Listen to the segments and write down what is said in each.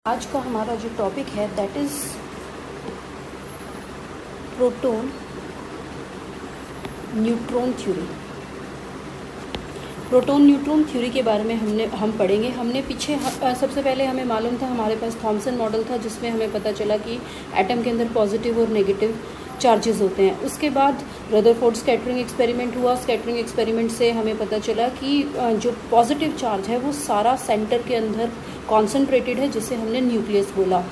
आज का हमारा जो टॉपिक है that is proton neutron theory. Proton neutron theory के बारे में हम पढ़ेंगे। हमने पीछे सबसे पहले हमें मालूम था, हमारे पास थॉमसन मॉडल था जिसमें हमें पता चला कि एटम के अंदर पॉजिटिव और नेगेटिव चार्जेस होते हैं। उसके बाद रदरफोर्ड स्कैटरिंग एक्सपेरिमेंट हुआ। स्कैटरिंग एक्सपेरिमेंट से हमें पता चला कि जो पॉजिटिव चार्ज है वो सारा सेंटर के अंदर कॉन्सेंट्रेटेड है, जिसे हमने न्यूक्लियस बोला।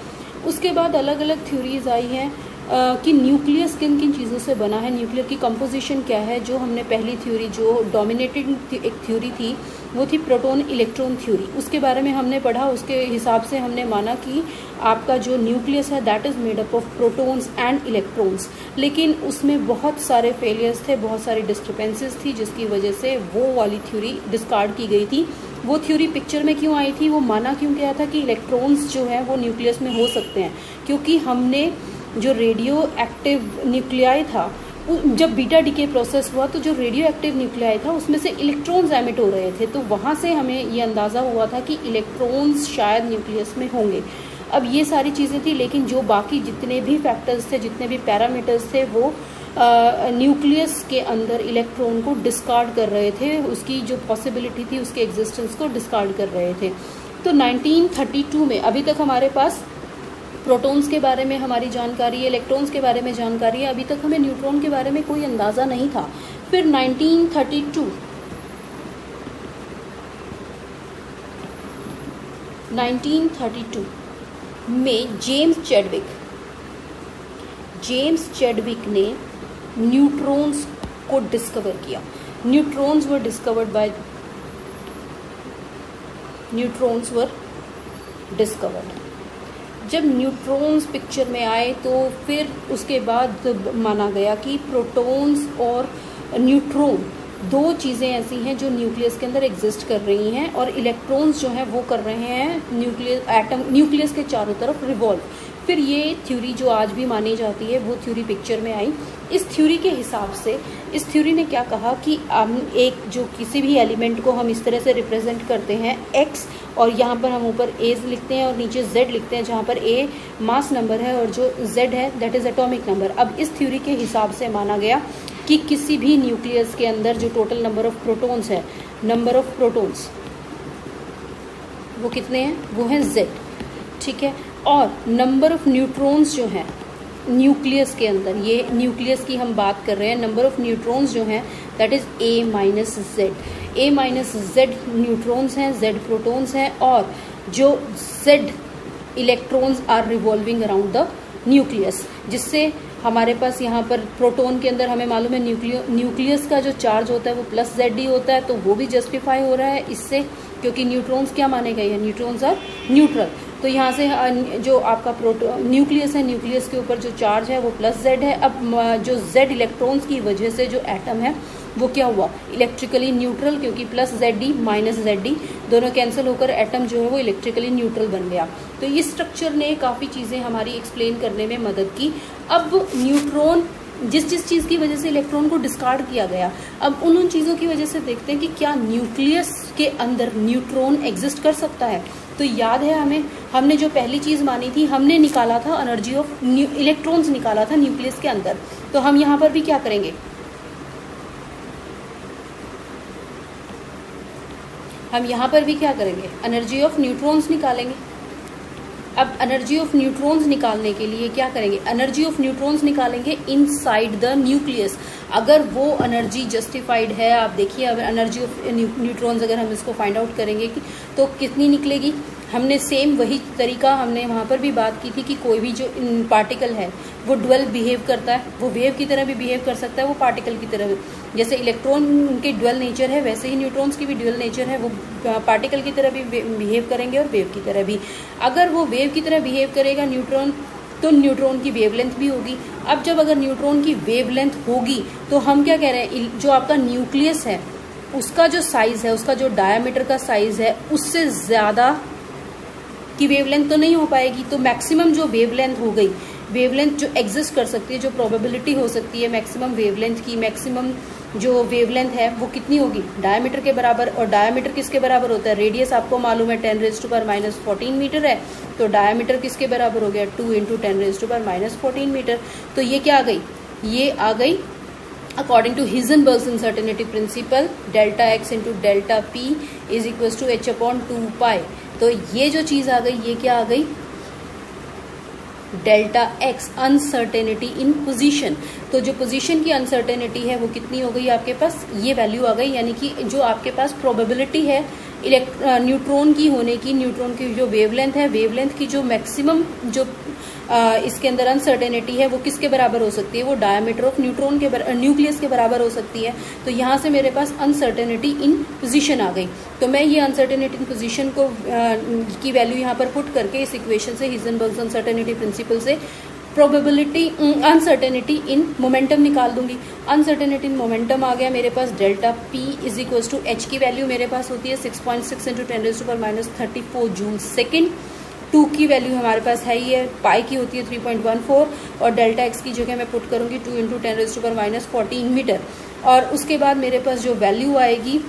उसके बाद अलग अलग थ्योरीज आई हैं कि न्यूक्लियस किन किन चीज़ों से बना है, न्यूक्लियर की कंपोजिशन क्या है। जो हमने पहली थ्योरी जो डोमिनेटेड एक थ्योरी थी वो थी प्रोटॉन इलेक्ट्रॉन थ्योरी। उसके बारे में हमने पढ़ा। उसके हिसाब से हमने माना कि आपका जो न्यूक्लियस है that is made up of protons and electrons. लेकिन उसमें बहुत सारे फेलियर्स थे, बहुत सारी डिस्क्रिपेंसीज थी, जिसकी वजह से वो वाली थ्योरी डिस्कार्ड की गई थी। वो थ्योरी पिक्चर में क्यों आई थी, वो माना क्यों गया था कि इलेक्ट्रॉन्स जो है वो न्यूक्लियस में हो सकते हैं, क्योंकि हमने जो रेडियो एक्टिव न्यूक्लियाई था, जब बीटा डीके प्रोसेस हुआ तो जो रेडियो एक्टिव न्यूक्लियाई था उसमें से इलेक्ट्रॉन्स एमिट हो रहे थे। तो वहाँ से हमें ये अंदाज़ा हुआ था कि इलेक्ट्रॉन्स शायद न्यूक्लियस में होंगे। अब ये सारी चीज़ें थी, लेकिन जो बाकी जितने भी फैक्टर्स थे, जितने भी पैरामीटर्स थे, वो न्यूक्लियस के अंदर इलेक्ट्रॉन को डिस्कार्ड कर रहे थे, उसकी जो पॉसिबिलिटी थी उसके एग्जिस्टेंस को डिस्कार्ड कर रहे थे। तो 1932 में अभी तक हमारे पास प्रोटॉन्स के बारे में हमारी जानकारी है, इलेक्ट्रॉन्स के बारे में जानकारी है, अभी तक हमें न्यूट्रॉन के बारे में कोई अंदाज़ा नहीं था। फिर 1932 में जेम्स चैडविक ने न्यूट्रॉन्स को डिस्कवर किया। Neutrons were discovered. जब न्यूट्रॉन्स पिक्चर में आए तो फिर उसके बाद माना गया कि प्रोटॉन्स और न्यूट्रॉन दो चीज़ें ऐसी हैं जो न्यूक्लियस के अंदर एग्जिस्ट कर रही हैं, और इलेक्ट्रॉन्स जो हैं वो कर रहे हैं न्यूक्लियस के चारों तरफ रिवॉल्व। फिर ये थ्योरी जो आज भी मानी जाती है वो थ्योरी पिक्चर में आई। इस थ्योरी के हिसाब से इस थ्योरी ने क्या कहा कि हम एक जो किसी भी एलिमेंट को हम इस तरह से रिप्रेजेंट करते हैं x, और यहाँ पर हम ऊपर a लिखते हैं और नीचे z लिखते हैं, जहाँ पर a मास नंबर है और जो z है दैट इज़ एटॉमिक नंबर। अब इस थ्योरी के हिसाब से माना गया कि किसी भी न्यूक्लियस के अंदर जो टोटल नंबर ऑफ प्रोटॉन्स है, नंबर ऑफ प्रोटॉन्स वो कितने हैं, वो हैं z, ठीक है। और नंबर ऑफ न्यूट्रॉन्स जो हैं न्यूक्लियस के अंदर, ये न्यूक्लियस की हम बात कर रहे हैं, नंबर ऑफ न्यूट्रॉन्स जो हैं that is a minus z neutrons हैं, z प्रोटॉन्स हैं, और जो z electrons are revolving around the nucleus. जिससे हमारे पास यहाँ पर प्रोटॉन के अंदर हमें मालूम है न्यूक्लियस का जो चार्ज होता है वो प्लस z होता है, तो वो भी जस्टिफाई हो रहा है इससे, क्योंकि न्यूट्रॉन्स क्या माने गए हैं, न्यूट्रॉन्स आर न्यूट्रल। तो यहाँ से जो आपका न्यूक्लियस है, न्यूक्लियस के ऊपर जो चार्ज है वो प्लस z है। अब जो z इलेक्ट्रॉन्स की वजह से जो एटम है वो क्या हुआ, इलेक्ट्रिकली न्यूट्रल, क्योंकि प्लस Zd माइनस Zd दोनों कैंसिल होकर एटम जो है वो इलेक्ट्रिकली न्यूट्रल बन गया। तो इस स्ट्रक्चर ने काफ़ी चीज़ें हमारी एक्सप्लेन करने में मदद की। अब न्यूट्रॉन जिस चीज़ की वजह से इलेक्ट्रॉन को डिस्कार्ड किया गया, अब उन चीज़ों की वजह से देखते हैं कि क्या न्यूक्लियस के अंदर न्यूट्रॉन एग्जिस्ट कर सकता है। तो याद है हमने जो पहली चीज़ मानी थी, हमने निकाला था एनर्जी ऑफ इलेक्ट्रॉन्स निकाला था न्यूक्लियस के अंदर। तो हम यहाँ पर भी क्या करेंगे, एनर्जी ऑफ न्यूट्रॉन्स निकालेंगे। अब एनर्जी ऑफ न्यूट्रॉन्स निकालने के लिए क्या करेंगे, एनर्जी ऑफ न्यूट्रॉन्स निकालेंगे इनसाइड द न्यूक्लियस। अगर वो एनर्जी जस्टिफाइड है, आप देखिए अब एनर्जी ऑफ न्यूट्रॉन्स अगर हम इसको फाइंड आउट करेंगे तो कितनी निकलेगी। हमने सेम वही तरीका हमने वहाँ पर भी बात की थी कि कोई भी जो पार्टिकल है वो ड्वेल बिहेव करता है, वो वेव की तरह भी बिहेव कर सकता है, वो पार्टिकल की तरह भी। जैसे इलेक्ट्रॉन उनके ड्वेल नेचर है, वैसे ही न्यूट्रॉन्स की भी ड्वेल नेचर है, वो पार्टिकल की तरह भी बिहेव करेंगे और वेव की तरह भी। अगर वो वेव की तरह बिहेव करेगा न्यूट्रॉन, तो न्यूट्रॉन की वेवलेंथ भी होगी। अब जब अगर न्यूट्रॉन की वेवलेंथ होगी तो हम क्या कह रहे हैं, जो आपका न्यूक्लियस है उसका जो साइज है, उसका जो डायामीटर का साइज है, उससे ज़्यादा की वेवलेंथ तो नहीं हो पाएगी। तो मैक्सिमम जो वेवलेंथ हो गई, वेवलेंथ जो एग्जिस्ट कर सकती है, जो प्रोबेबिलिटी हो सकती है मैक्सिमम वेवलेंथ की, मैक्सिमम जो वेवलेंथ है वो कितनी होगी, डायमीटर के बराबर। और डायमीटर किसके बराबर होता है, रेडियस आपको मालूम है 10⁻⁻14 मीटर है, तो डायमीटर किसके बराबर हो गया, 2 × 10⁻⁻14 मीटर। तो ये क्या आ गई, ये आ गई according to Heisenberg's uncertainty principle, delta x into delta p is equal to h/2π। तो ये जो चीज आ गई, ये क्या आ गई, डेल्टा एक्स, अनसर्टेनिटी इन पोजीशन। तो जो पोजीशन की अनसर्टेनिटी है वो कितनी हो गई आपके पास, ये वैल्यू आ गई। यानी कि जो आपके पास प्रोबेबिलिटी है न्यूट्रॉन की होने की, न्यूट्रॉन की जो वेवलेंथ है, वेवलेंथ की जो मैक्सिमम जो इसके अंदर अनसर्टेनिटी है वो किसके बराबर हो सकती है, वो डायमीटर ऑफ न्यूट्रॉन के न्यूक्लियस के बराबर हो सकती है। तो यहाँ से मेरे पास अनसर्टेनिटी इन पोजीशन आ गई। तो मैं ये अनसर्टेनिटी इन पोजीशन को की वैल्यू यहाँ पर पुट करके इस इक्वेशन से, हिजनबर्ग्स अनसर्टेनिटी प्रिंसिपल से प्रोबेबिलिटी अनसर्टेनिटी इन मोमेंटम निकाल दूंगी। अनसर्टेनिटी इन मोमेंटम आ गया मेरे पास, delta p is equal to h की वैल्यू मेरे पास होती है 6.6 × 10⁻⁻34 जूल सेकेंड। 2 की वैल्यू हमारे पास है ही है, पाई की होती है 3.14, और डेल्टा एक्स की जगह मैं पुट करूंगी 2 × 10⁻⁻14 मीटर। और उसके बाद मेरे पास जो वैल्यू आएगी,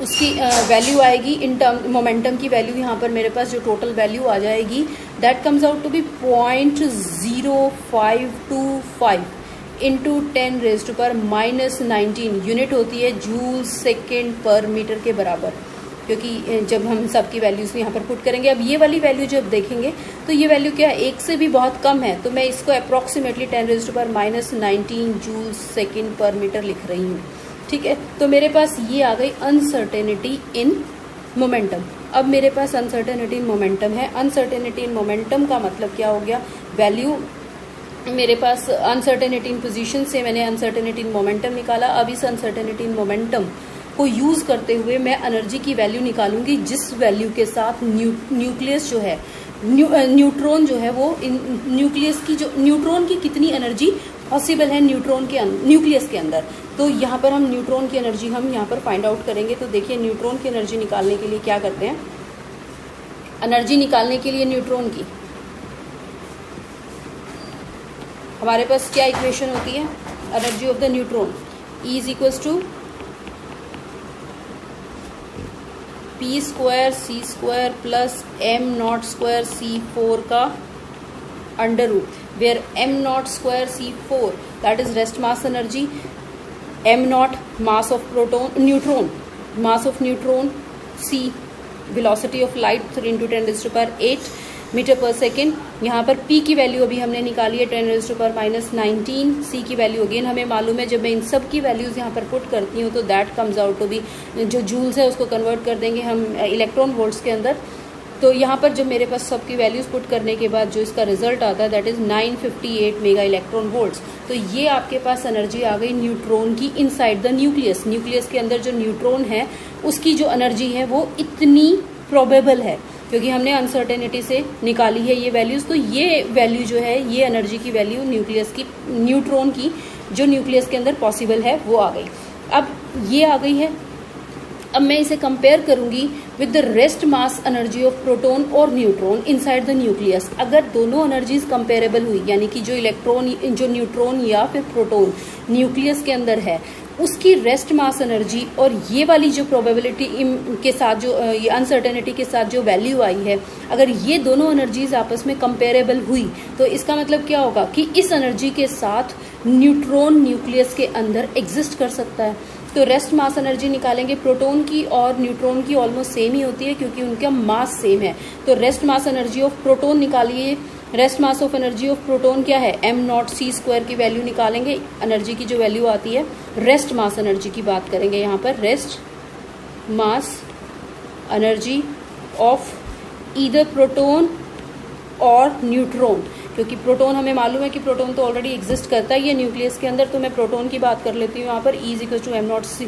उसकी वैल्यू आएगी इन टर्म मोमेंटम की वैल्यू, यहाँ पर मेरे पास जो टोटल वैल्यू आ जाएगी that comes out to be 0.0525 into 10⁻⁻19 unit होती है जूल सेकेंड पर मीटर के बराबर, क्योंकि जब हम सबकी वैल्यूज यहाँ पर पुट करेंगे। अब ये वाली वैल्यू जब देखेंगे तो ये वैल्यू क्या है, 1 से भी बहुत कम है, तो मैं इसको अप्रॉक्सीमेटली 10⁻⁻19 जूल सेकेंड पर मीटर लिख रही हूँ। ठीक है, तो मेरे पास ये आ गई अनसर्टेनिटी इन मोमेंटम। अब मेरे पास अनसर्टेनिटी इन मोमेंटम है। अनसर्टेनिटी इन मोमेंटम का मतलब क्या हो गया, वैल्यू मेरे पास अनसर्टेनिटी इन पोजीशन से मैंने अनसर्टेनिटी इन मोमेंटम निकाला। अब इस अनसर्टेनिटी इन मोमेंटम को यूज करते हुए मैं एनर्जी की वैल्यू निकालूंगी, जिस वैल्यू के साथ न्यूक्लियस जो है, न्यूट्रॉन जो है वो न्यूक्लियस की जो न्यूट्रॉन की कितनी एनर्जी पॉसिबल है न्यूट्रॉन के न्यूक्लियस के अंदर। तो यहाँ पर हम न्यूट्रॉन की एनर्जी हम यहाँ पर फाइंड आउट करेंगे। तो देखिए न्यूट्रॉन की एनर्जी निकालने के लिए क्या करते हैं, एनर्जी निकालने के लिए न्यूट्रॉन की हमारे पास क्या इक्वेशन होती है, energy of the neutron E is equals to P² C² plus m0² C4 का under root, where m0² C4 that is rest mass energy, m0 mass of neutron, mass of neutron, C velocity of light 3 × 10⁸ metre per second. यहाँ पर P की value अभी हमने निकाली है 10⁻⁻19, C की value again हमें मालूम है। जब मैं इन सब की वैल्यूज यहाँ पर पुट करती हूँ तो that comes out to be, जो जूल्स है उसको कन्वर्ट कर देंगे हम इलेक्ट्रॉन वोल्ट्स के अंदर। तो यहाँ पर जब मेरे पास सबकी वैल्यूज पुट करने के बाद जो इसका रिजल्ट आता है that is 958 mega electron volts. तो ये आपके पास एनर्जी आ गई न्यूट्रॉन की इनसाइड द न्यूक्लियस। न्यूक्लियस के अंदर जो न्यूट्रॉन है उसकी जो एनर्जी है वो इतनी प्रोबेबल है, क्योंकि हमने अनसर्टेनिटी से निकाली है ये वैल्यूज। तो ये वैल्यू जो है, ये एनर्जी की वैल्यू न्यूक्लियस की, न्यूट्रॉन की जो न्यूक्लियस के अंदर पॉसिबल है वो आ गई। अब ये आ गई है, अब मैं इसे कंपेयर करूंगी with the rest mass energy of proton और न्यूट्रॉन इनसाइड द न्यूक्लियस। अगर दोनों एनर्जीज कंपेरेबल हुई, यानी कि जो न्यूट्रॉन या फिर प्रोटॉन न्यूक्लियस के अंदर है उसकी रेस्ट मास एनर्जी और ये वाली जो प्रोबेबिलिटी के साथ, जो ये अनसर्टेनिटी के साथ जो वैल्यू आई है, अगर ये दोनों एनर्जीज आपस में कंपेरेबल हुई तो इसका मतलब क्या होगा कि इस एनर्जी के साथ न्यूट्रॉन न्यूक्लियस के अंदर एग्जिस्ट कर सकता है। तो रेस्ट मास एनर्जी निकालेंगे, प्रोटॉन की और न्यूट्रॉन की ऑलमोस्ट सेम ही होती है क्योंकि उनका मास सेम है। तो rest mass energy of proton निकालिए। Rest mass of energy of proton क्या है, m0 C² की वैल्यू निकालेंगे। एनर्जी की जो वैल्यू आती है, रेस्ट मास एनर्जी की बात करेंगे यहाँ पर, rest mass energy of either proton और न्यूट्रॉन, क्योंकि प्रोटॉन हमें मालूम है कि प्रोटॉन तो ऑलरेडी एग्जिस्ट करता ही है न्यूक्लियस के अंदर। तो मैं प्रोटॉन की बात कर लेती हूँ यहाँ पर, E = m0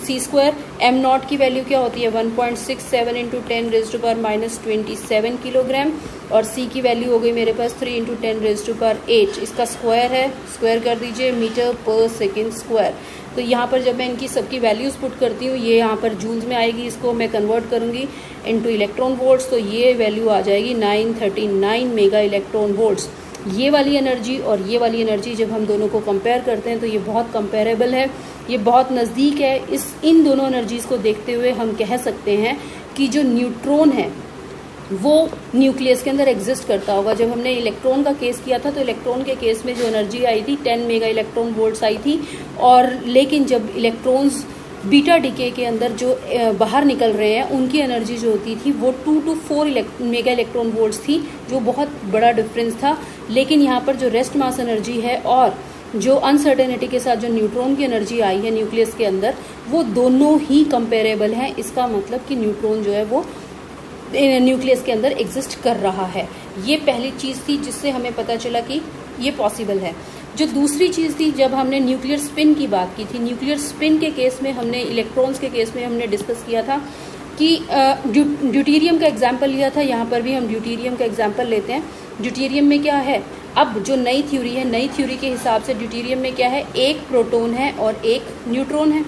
C²। m0 की वैल्यू क्या होती है 1.67 × 10⁻⁻27 किलोग्राम, और C की वैल्यू हो गई मेरे पास 3 × 10⁸। इसका स्क्वायर है, स्क्वायर कर दीजिए, मीटर पर सेकेंड स्क्वायर। तो यहाँ पर जब मैं इनकी सबकी वैल्यूज पुट करती हूँ, ये यहाँ पर जूल्स में आएगी, इसको मैं कन्वर्ट करूँगी इनटू इलेक्ट्रॉन वोल्ट्स, तो ये वैल्यू आ जाएगी 939 मेगा इलेक्ट्रॉन वोल्ट्स। ये वाली एनर्जी और ये वाली एनर्जी जब हम दोनों को कंपेयर करते हैं तो ये बहुत कंपेरेबल है, ये बहुत नज़दीक है। इन दोनों एनर्जीज़ को देखते हुए हम कह सकते हैं कि जो न्यूट्रॉन है वो न्यूक्लियस के अंदर एग्जिस्ट करता होगा। जब हमने इलेक्ट्रॉन का केस किया था तो इलेक्ट्रॉन के केस में जो एनर्जी आई थी 10 मेगा इलेक्ट्रॉन वोल्ट्स आई थी, और लेकिन जब इलेक्ट्रॉन्स बीटा डीके के अंदर जो बाहर निकल रहे हैं उनकी एनर्जी जो होती थी वो 2 to 4 मेगा इलेक्ट्रॉन वोल्ट्स थी, जो बहुत बड़ा डिफरेंस था। लेकिन यहाँ पर जो रेस्ट मास एनर्जी है और जो अनसर्टेनिटी के साथ जो न्यूट्रॉन की एनर्जी आई है न्यूक्लियस के अंदर, वो दोनों ही कंपेरेबल हैं। इसका मतलब कि न्यूट्रॉन जो है वो न्यूक्लियस के अंदर एग्जिस्ट कर रहा है। ये पहली चीज़ थी जिससे हमें पता चला कि ये पॉसिबल है। जो दूसरी चीज़ थी, जब हमने न्यूक्लियर स्पिन की बात की थी, न्यूक्लियर स्पिन के केस में हमने इलेक्ट्रॉन्स के केस में हमने डिस्कस किया था कि ड्यूटेरियम का एग्जाम्पल लिया था। यहाँ पर भी हम ड्यूटेरियम का एग्जाम्पल लेते हैं। ड्यूटेरियम में क्या है, अब जो नई थ्योरी है, नई थ्योरी के हिसाब से ड्यूटेरियम में क्या है, एक प्रोटॉन है और एक न्यूट्रॉन है।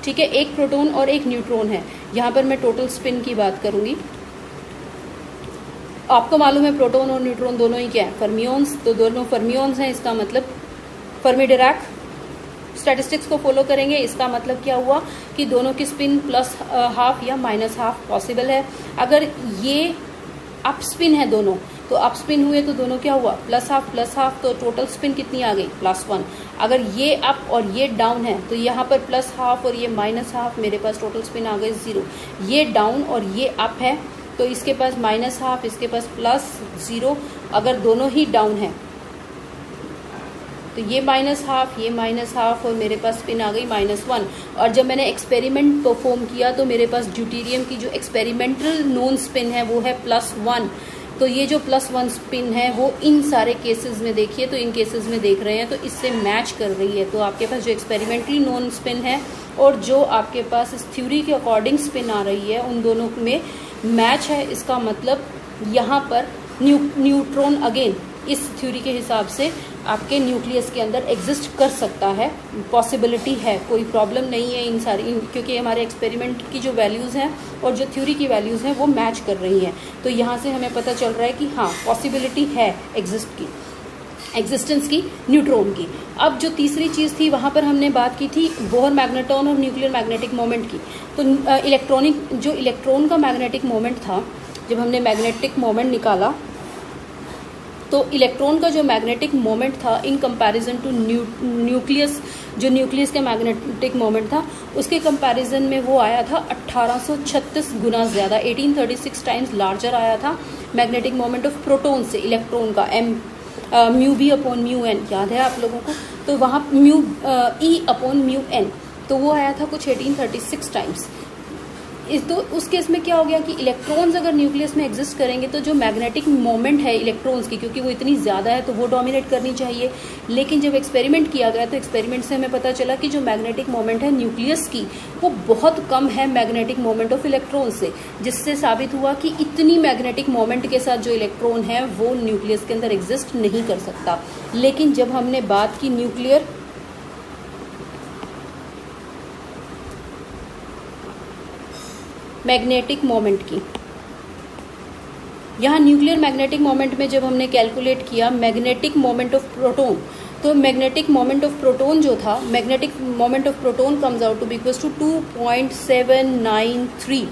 ठीक है, एक प्रोटॉन और एक न्यूट्रॉन है। यहाँ पर मैं टोटल स्पिन की बात करूँगी। आपको मालूम है प्रोटॉन और न्यूट्रॉन दोनों ही क्या है, फर्मियंस, तो दोनों फर्मियंस हैं। इसका मतलब फर्मी डिराक स्टैटिस्टिक्स को फॉलो करेंगे। इसका मतलब क्या हुआ कि दोनों की स्पिन प्लस हाफ या माइनस हाफ पॉसिबल है। अगर ये अप स्पिन है दोनों, तो अप स्पिन हुए तो दोनों क्या हुआ, प्लस हाफ, तो टोटल स्पिन कितनी आ गई, +1। अगर ये अप और ये डाउन है तो यहाँ पर प्लस हाफ और ये माइनस हाफ, मेरे पास टोटल स्पिन आ गई 0। ये डाउन और ये अप है तो इसके पास माइनस हाफ, इसके पास +0। अगर दोनों ही डाउन है तो ये माइनस हाफ और मेरे पास स्पिन आ गई -1। और जब मैंने एक्सपेरिमेंट परफॉर्म किया तो मेरे पास ड्यूटेरियम की जो एक्सपेरिमेंटल नोन स्पिन है वो है +1। तो ये जो +1 स्पिन है वो इन सारे केसेस में देखिए, तो इन केसेस में देख रहे हैं तो इससे मैच कर रही है। तो आपके पास जो एक्सपेरिमेंटली नोन स्पिन है और जो आपके पास इस थ्योरी के अकॉर्डिंग स्पिन आ रही है, उन दोनों में मैच है। इसका मतलब यहाँ पर न्यूट्रॉन अगेन इस थ्योरी के हिसाब से आपके न्यूक्लियस के अंदर एग्जिस्ट कर सकता है, पॉसिबिलिटी है, कोई प्रॉब्लम नहीं है इन सारी, क्योंकि हमारे एक्सपेरिमेंट की जो वैल्यूज़ हैं और जो थ्योरी की वैल्यूज़ हैं वो मैच कर रही हैं। तो यहाँ से हमें पता चल रहा है कि हाँ, पॉसिबिलिटी है एग्जिस्टेंस की न्यूट्रॉन की। अब जो तीसरी चीज़ थी वहाँ पर हमने बात की थी बोहर मैग्नेट्रॉन और न्यूक्लियर मैग्नेटिक मोमेंट की। तो इलेक्ट्रॉन का मैग्नेटिक मोमेंट था, जब हमने मैग्नेटिक मोमेंट निकाला तो इलेक्ट्रॉन का जो मैग्नेटिक मोमेंट था इन कंपैरिजन टू न्यूक्लियस, जो न्यूक्लियस का मैग्नेटिक मोमेंट था उसके कंपैरिजन में वो आया था 1836 गुना ज़्यादा, 1836 टाइम्स लार्जर आया था मैग्नेटिक मोमेंट ऑफ प्रोटॉन से इलेक्ट्रॉन का। Mu B upon mu N याद है आप लोगों को, तो वहाँ mu E upon mu N, तो वो आया था कुछ 1836 टाइम्स। तो उस केस में क्या हो गया कि इलेक्ट्रॉन्स अगर न्यूक्लियस में एग्जिस्ट करेंगे तो जो मैग्नेटिक मोमेंट है इलेक्ट्रॉन्स की, क्योंकि वो इतनी ज़्यादा है तो वो डोमिनेट करनी चाहिए। लेकिन जब एक्सपेरिमेंट किया गया तो एक्सपेरिमेंट से हमें पता चला कि जो मैग्नेटिक मोमेंट है न्यूक्लियस की वो बहुत कम है मैग्नेटिक मोमेंट ऑफ इलेक्ट्रॉन से, जिससे साबित हुआ कि इतनी मैग्नेटिक मोमेंट के साथ जो इलेक्ट्रॉन है वो न्यूक्लियस के अंदर एग्जिस्ट नहीं कर सकता। लेकिन जब हमने बात की न्यूक्लियर मैग्नेटिक मोमेंट की, यहाँ न्यूक्लियर मैग्नेटिक मोमेंट में जब हमने कैलकुलेट किया मैग्नेटिक मोमेंट ऑफ प्रोटॉन, तो मैग्नेटिक मोमेंट ऑफ प्रोटॉन जो था, magnetic moment of proton comes out to be equals to 2.793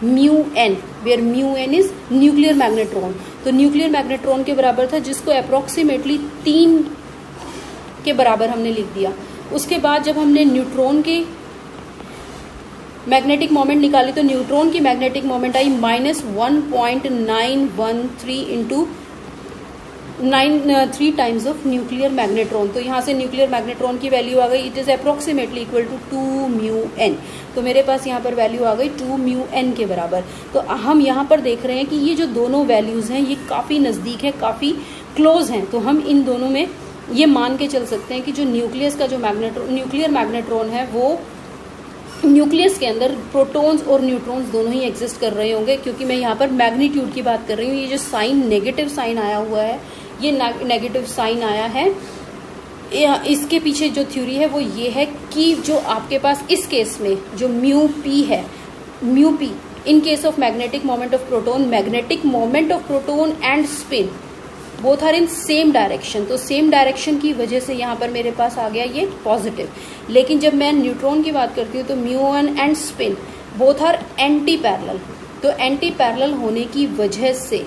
mu N, where mu N is nuclear magnetron. तो न्यूक्लियर मैग्नेट्रॉन के बराबर था, जिसको अप्रोक्सीमेटली 3 के बराबर हमने लिख दिया। उसके बाद जब हमने न्यूट्रॉन की मैग्नेटिक मोमेंट निकाली तो न्यूट्रॉन की मैग्नेटिक मोमेंट आई -1.913 into 3 times of nuclear magnetron. तो यहाँ से न्यूक्लियर मैग्नेट्रॉन की वैल्यू आ गई, it is approximately equal to 2 mu N. तो मेरे पास यहाँ पर वैल्यू आ गई 2 म्यू एन के बराबर। तो हम यहाँ पर देख रहे हैं कि ये जो दोनों वैल्यूज़ हैं ये काफ़ी नज़दीक है, काफ़ी क्लोज हैं। तो हम इन दोनों में ये मान के चल सकते हैं कि जो न्यूक्लियस का जो न्यूक्लियर मैग्नेट्रॉन है वो न्यूक्लियस के अंदर प्रोटॉन्स और न्यूट्रॉन्स दोनों ही एग्जिस्ट कर रहे होंगे, क्योंकि मैं यहाँ पर मैग्नीट्यूड की बात कर रही हूँ। ये जो साइन नेगेटिव साइन आया हुआ है, ये नेगेटिव साइन आया है, इसके पीछे जो थ्योरी है वो ये है कि जो आपके पास इस केस में जो म्यू पी है, mu P in case of magnetic moment of proton, magnetic moment of proton and spin both are in same direction, तो सेम डायरेक्शन की वजह से यहाँ पर मेरे पास आ गया ये पॉजिटिव। लेकिन जब मैं न्यूट्रॉन की बात करती हूँ तो μ1 and spin both are anti parallel, तो एंटी पैरेलल होने की वजह से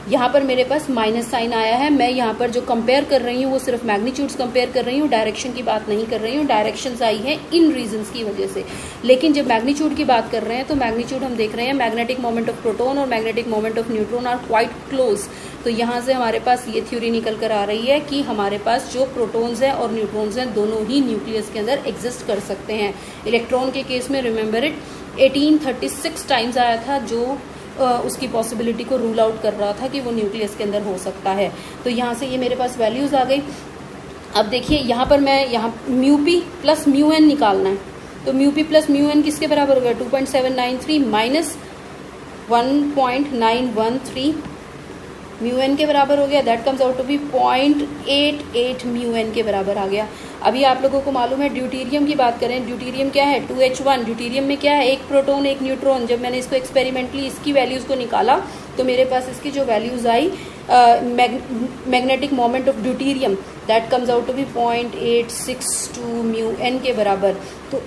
यहाँ पर मेरे पास माइनस साइन आया है। मैं यहाँ पर जो कंपेयर कर रही हूँ वो सिर्फ मैग्नीट्यूड्स कंपेयर कर रही हूँ, डायरेक्शन की बात नहीं कर रही हूँ। डायरेक्शंस आई हैं इन रीजंस की वजह से, लेकिन जब मैग्नीट्यूड की बात कर रहे हैं तो मैग्नीट्यूड हम देख रहे हैं मैग्नेटिक मोमेंट ऑफ प्रोटॉन और magnetic moment of neutron are quite close. तो यहाँ से हमारे पास ये थ्योरी निकल कर आ रही है कि हमारे पास जो प्रोटॉन्स हैं और न्यूट्रॉन्स हैं दोनों ही न्यूक्लियस के अंदर एग्जिस्ट कर सकते हैं। इलेक्ट्रॉन के केस में रिमेंबर इट 1836 टाइम्स आया था, जो उसकी पॉसिबिलिटी को रूल आउट कर रहा था कि वो न्यूक्लियस के अंदर हो सकता है। तो यहाँ से ये मेरे पास वैल्यूज आ गई। अब देखिए यहाँ पर मैं यहाँ μp प्लस μn निकालना है, तो μp प्लस μn किसके बराबर हो गया 2.793 माइनस 1.913 μn के बराबर हो गया, that comes out to be 0.88 μn के बराबर आ गया। अभी आप लोगों को मालूम है ड्यूटेरियम की बात करें, ड्यूटेरियम क्या है 2H1, ड्यूटेरियम में क्या है एक प्रोटॉन एक न्यूट्रॉन। जब मैंने इसको एक्सपेरिमेंटली इसकी वैल्यूज को निकाला तो मेरे पास इसकी जो वैल्यूज आई magnetic moment of deuterium that comes out to be 0.862 μn के बराबर। तो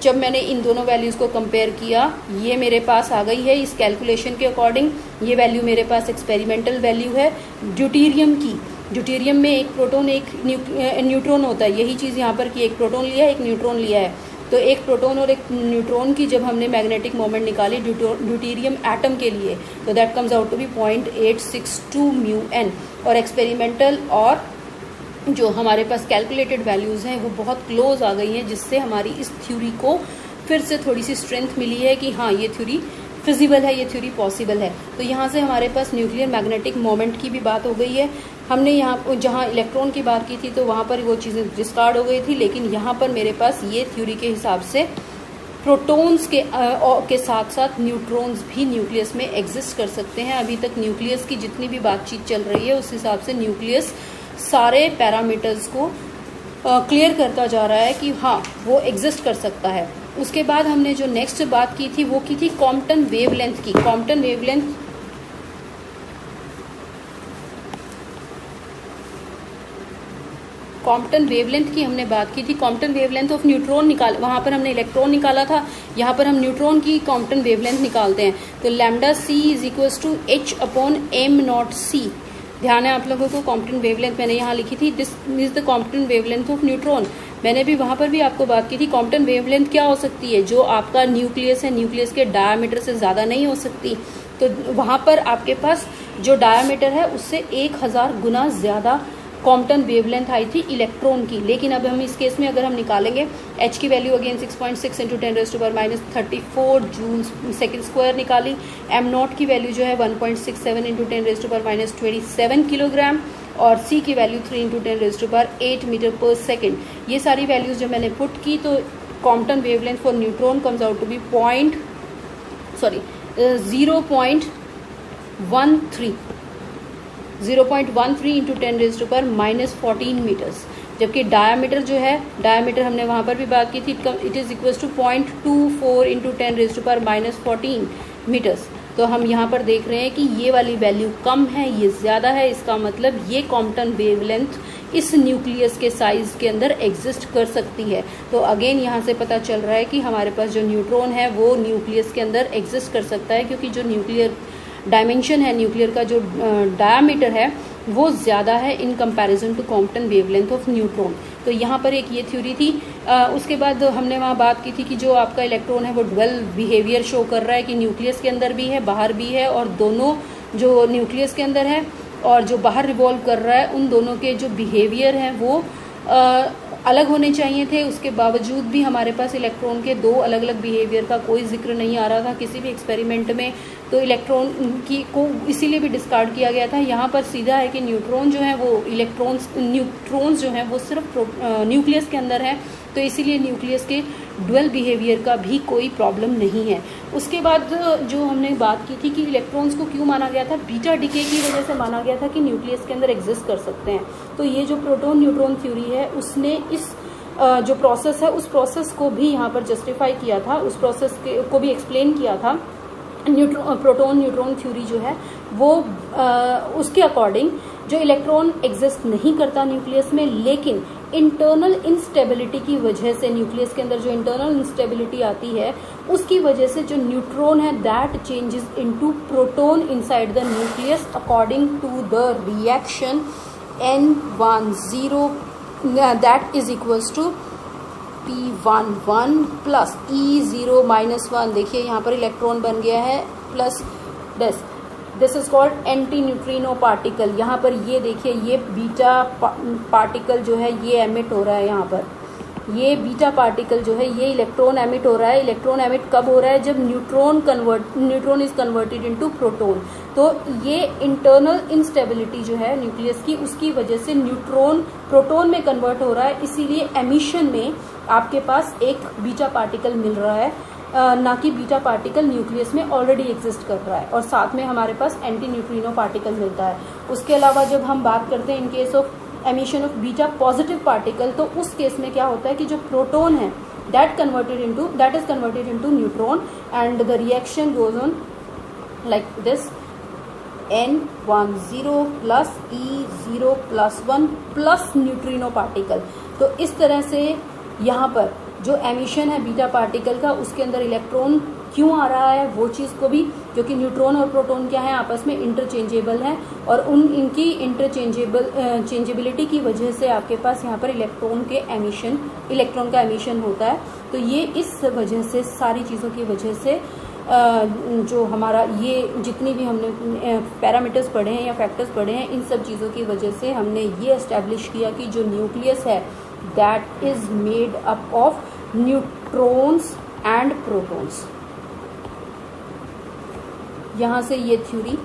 जब मैंने इन दोनों वैल्यूज़ को कंपेयर किया ये मेरे पास आ गई है इस कैलकुलेशन के अकॉर्डिंग। ये वैल्यू मेरे पास एक्सपेरिमेंटल वैल्यू है ड्यूटेरियम की। ड्यूटेरियम में एक प्रोटॉन एक न्यूट्रॉन होता है, यही चीज़ यहाँ पर कि एक प्रोटॉन लिया है एक न्यूट्रॉन लिया है। तो एक प्रोटॉन और एक न्यूट्रॉन की जब हमने मैग्नेटिक मोमेंट निकाली ड्यूटेरियम एटम के लिए तो that comes out to be 0.862 μn। और एक्सपेरिमेंटल और जो हमारे पास कैलकुलेटेड वैल्यूज़ हैं वो बहुत क्लोज आ गई हैं, जिससे हमारी इस थ्योरी को फिर से थोड़ी सी स्ट्रेंथ मिली है कि हाँ ये थ्योरी फिजिबल है, ये थ्योरी पॉसिबल है। तो यहाँ से हमारे पास न्यूक्लियर मैग्नेटिक मोमेंट की भी बात हो गई है। हमने यहाँ जहाँ इलेक्ट्रॉन की बात की थी तो वहाँ पर वो चीज़ें डिस्कार्ड हो गई थी, लेकिन यहाँ पर मेरे पास ये थ्योरी के हिसाब से प्रोटॉन्स के साथ साथ न्यूट्रॉन्स भी न्यूक्लियस में एग्जिस्ट कर सकते हैं। अभी तक न्यूक्लियस की जितनी भी बातचीत चल रही है उस हिसाब से न्यूक्लियस सारे पैरामीटर्स को क्लियर करता जा रहा है कि हाँ वो एग्जिस्ट कर सकता है। उसके बाद हमने जो नेक्स्ट बात की थी वो की थी कॉम्पटन वेवलेंथ की। कॉम्पटन वेवलेंथ की हमने बात की थी। कॉम्पटन वेवलेंथ ऑफ न्यूट्रॉन निकाल, वहाँ पर हमने इलेक्ट्रॉन निकाला था, यहाँ पर हम न्यूट्रॉन की कॉम्पटन वेवलेंथ निकालते हैं। तो lambda c is equals to h/m0c। ध्यान है आप लोगों को, कॉम्पटन वेवलेंथ मैंने यहाँ लिखी थी, this is the Compton wavelength of neutron. मैंने भी वहाँ पर भी आपको बात की थी कॉम्पटन वेवलेंथ क्या हो सकती है, जो आपका न्यूक्लियस है न्यूक्लियस के डायामीटर से ज़्यादा नहीं हो सकती। तो वहाँ पर आपके पास जो डायामीटर है उससे 1000 गुना ज़्यादा कॉम्पटन वेवलेंथ आई थी इलेक्ट्रॉन की। लेकिन अब हम इस केस में अगर हम निकालेंगे h की value again 6.6 into 10⁻⁻34 joule second square निकाली। m0 की वैल्यू जो है 1.67 इंटू 10⁻27 किलोग्राम और c की value 3 into 10⁸ metre per second. ये सारी वैल्यूज जब मैंने पुट की तो Compton wavelength for neutron comes out to be 0.13 into 10⁻14 metres. जबकि डायामीटर जो है, डायामीटर हमने वहाँ पर भी बात की थी, it is equals to 0.24 into 10⁻14 metres. तो हम यहाँ पर देख रहे हैं कि ये वाली वैल्यू कम है, ये ज़्यादा है। इसका मतलब ये कॉम्पटन वेवलेंथ इस न्यूक्लियस के साइज के अंदर एग्जिस्ट कर सकती है। तो अगेन यहाँ से पता चल रहा है कि हमारे पास जो न्यूट्रॉन है वो न्यूक्लियस के अंदर एग्जिस्ट कर सकता है, क्योंकि जो न्यूक्लियर डायमेंशन है, न्यूक्लियर का जो डायामीटर है वो ज़्यादा है in comparison to Compton wavelength of neutron. तो यहाँ पर एक ये थ्योरी थी। उसके बाद हमने वहाँ बात की थी कि जो आपका इलेक्ट्रॉन है वो ड्वेल बिहेवियर शो कर रहा है कि न्यूक्लियस के अंदर भी है बाहर भी है, और दोनों जो न्यूक्लियस के अंदर है और जो बाहर रिवॉल्व कर रहा है उन दोनों के जो बिहेवियर हैं वो अलग होने चाहिए थे। उसके बावजूद भी हमारे पास इलेक्ट्रॉन के दो अलग अलग बिहेवियर का कोई जिक्र नहीं आ रहा था किसी भी एक्सपेरिमेंट में। तो इलेक्ट्रॉन की को इसीलिए भी डिस्कार्ड किया गया था। यहाँ पर सीधा है कि न्यूट्रॉन जो है वो न्यूट्रॉन्स जो हैं वो सिर्फ न्यूक्लियस के अंदर है, तो इसीलिए न्यूक्लियस के ड्वेल बिहेवियर का भी कोई प्रॉब्लम नहीं है। उसके बाद जो हमने बात की थी कि इलेक्ट्रॉन्स को क्यों माना गया था, बीटा डिके की वजह से माना गया था कि न्यूक्लियस के अंदर एग्जिस्ट कर सकते हैं। तो ये जो प्रोटॉन न्यूट्रॉन थ्योरी है उसने इस जो प्रोसेस है उस प्रोसेस को भी यहाँ पर जस्टिफाई किया था, उस प्रोसेस को भी एक्सप्लेन किया था। प्रोटॉन न्यूट्रॉन थ्योरी जो है वो उसके अकॉर्डिंग जो इलेक्ट्रॉन एग्जिस्ट नहीं करता न्यूक्लियस में, लेकिन इंटरनल इंस्टेबिलिटी की वजह से, न्यूक्लियस के अंदर जो इंटरनल इंस्टेबिलिटी आती है उसकी वजह से जो न्यूट्रॉन है that changes into proton inside the nucleus according to the reaction N10 that is equals to P11 plus E0 -1। देखिए यहाँ पर इलेक्ट्रॉन बन गया है plus this is called antineutrino particle. यहाँ पर ये देखिए ये बीटा पार्टिकल जो है ये एमिट हो रहा है, यहाँ पर ये बीटा पार्टिकल जो है ये इलेक्ट्रॉन एमिट हो रहा है। इलेक्ट्रॉन एमिट कब हो रहा है? जब neutron is converted into proton. तो ये इंटरनल इंस्टेबिलिटी जो है न्यूक्लियस की, उसकी वजह से न्यूट्रॉन प्रोटॉन में कन्वर्ट हो रहा है, इसीलिए एमिशन में आपके पास एक बीटा पार्टिकल मिल रहा है, ना कि बीटा पार्टिकल न्यूक्लियस में ऑलरेडी एग्जिस्ट कर रहा है, और साथ में हमारे पास एंटी न्यूट्रिनो पार्टिकल मिलता है। उसके अलावा जब हम बात करते हैं इन case of emission of beta positive particle, तो उस केस में क्या होता है कि जो प्रोटॉन है that is converted into neutron and the reaction goes on like this N10 plus E0 +1 plus neutrino particle. तो इस तरह से यहाँ पर जो एमिशन है बीटा पार्टिकल का, उसके अंदर इलेक्ट्रॉन क्यों आ रहा है वो चीज़ को भी, क्योंकि न्यूट्रॉन और प्रोटॉन क्या है आपस में इंटरचेंजेबल हैं, और इनकी चेंजेबिलिटी की वजह से आपके पास यहाँ पर इलेक्ट्रॉन का एमिशन होता है। तो ये इस वजह से, सारी चीज़ों की वजह से जो हमारा ये जितनी भी हमने पैरामीटर्स पढ़े हैं या फैक्टर्स पढ़े हैं, इन सब चीज़ों की वजह से हमने ये एस्टैब्लिश किया कि जो न्यूक्लियस है that is made up of neutrons and protons. यहाँ से ये थ्योरी